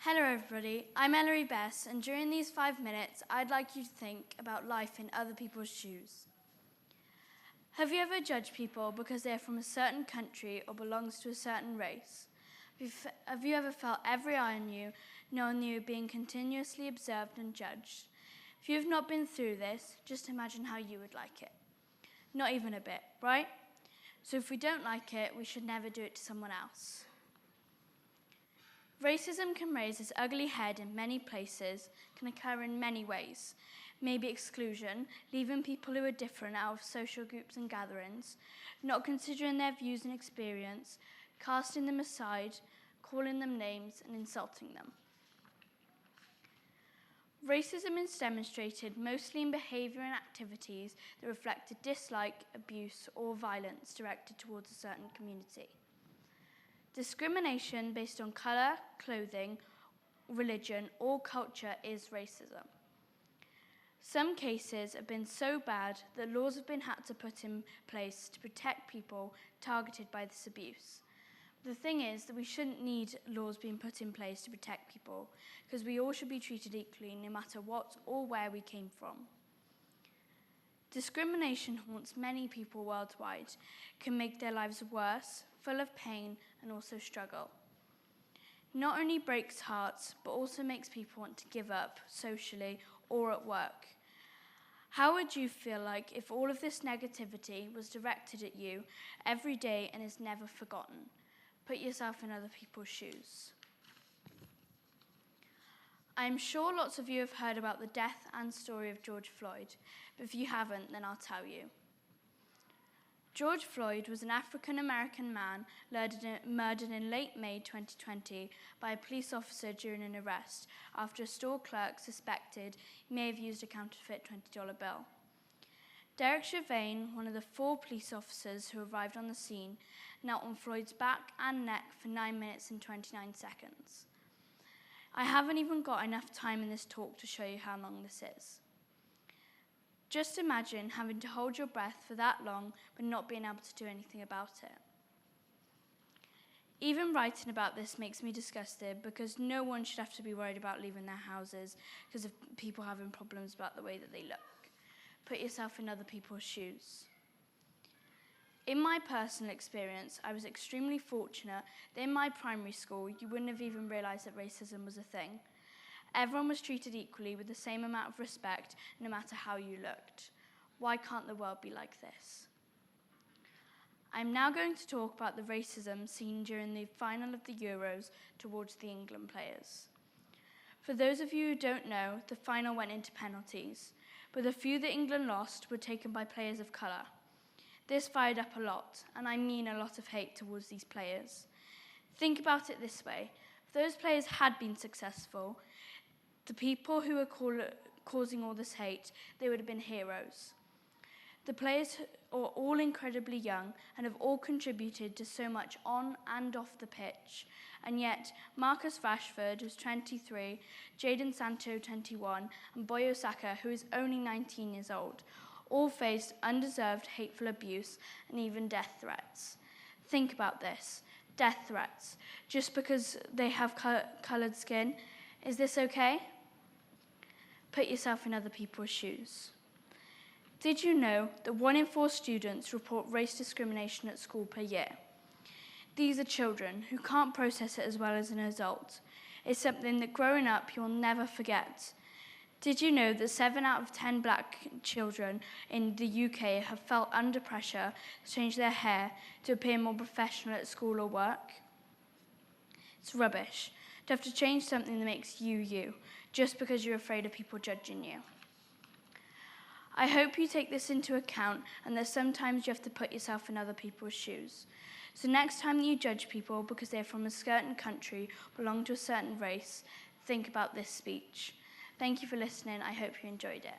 Hello everybody, I'm Ellery Bess, and during these 5 minutes I'd like you to think about life in other people's shoes. Have you ever judged people because they're from a certain country or belongs to a certain race? Have you ever felt every eye on you, knowing you being continuously observed and judged? If you have not been through this, just imagine how you would like it. Not even a bit, right? So if we don't like it, we should never do it to someone else. Racism can raise its ugly head in many places, can occur in many ways. Maybe exclusion, leaving people who are different out of social groups and gatherings, not considering their views and experience, casting them aside, calling them names and insulting them. Racism is demonstrated mostly in behaviour and activities that reflect a dislike, abuse or violence directed towards a certain community. Discrimination based on colour, clothing, religion, or culture is racism. Some cases have been so bad that laws have been had to put in place to protect people targeted by this abuse. The thing is that we shouldn't need laws being put in place to protect people, because we all should be treated equally no matter what or where we came from. Discrimination haunts many people worldwide, can make their lives worse, full of pain and also struggle. Not only breaks hearts, but also makes people want to give up socially or at work. How would you feel like if all of this negativity was directed at you every day and is never forgotten? Put yourself in other people's shoes. I'm sure lots of you have heard about the death and story of George Floyd, but if you haven't, then I'll tell you. George Floyd was an African-American man murdered in late May 2020 by a police officer during an arrest after a store clerk suspected he may have used a counterfeit $20 bill. Derek Chauvin, one of the 4 police officers who arrived on the scene, knelt on Floyd's back and neck for 9 minutes and 29 seconds. I haven't even got enough time in this talk to show you how long this is. Just imagine having to hold your breath for that long but not being able to do anything about it. Even writing about this makes me disgusted because no one should have to be worried about leaving their houses because of people having problems about the way that they look. Put yourself in other people's shoes. In my personal experience, I was extremely fortunate that in my primary school, you wouldn't have even realised that racism was a thing. Everyone was treated equally with the same amount of respect, no matter how you looked. Why can't the world be like this? I'm now going to talk about the racism seen during the final of the Euros towards the England players. For those of you who don't know, the final went into penalties, but the few that England lost were taken by players of colour. This fired up a lot, and I mean a lot of hate towards these players. Think about it this way. If those players had been successful, the people who were causing all this hate, they would have been heroes. The players are all incredibly young and have all contributed to so much on and off the pitch. And yet, Marcus Rashford, who's 23, Jadon Sancho, 21, and Bukayo Saka, who is only 19 years old, all faced undeserved hateful abuse and even death threats. Think about this, death threats, just because they have coloured skin. Is this okay? Put yourself in other people's shoes. Did you know that 1 in 4 students report race discrimination at school per year? These are children who can't process it as well as an adult. It's something that growing up you'll never forget. Did you know that 7 out of 10 black children in the UK have felt under pressure to change their hair to appear more professional at school or work? It's rubbish to have to change something that makes you you, just because you're afraid of people judging you. I hope you take this into account and that sometimes you have to put yourself in other people's shoes. So next time that you judge people because they're from a certain country, belong to a certain race, think about this speech. Thank you for listening. I hope you enjoyed it.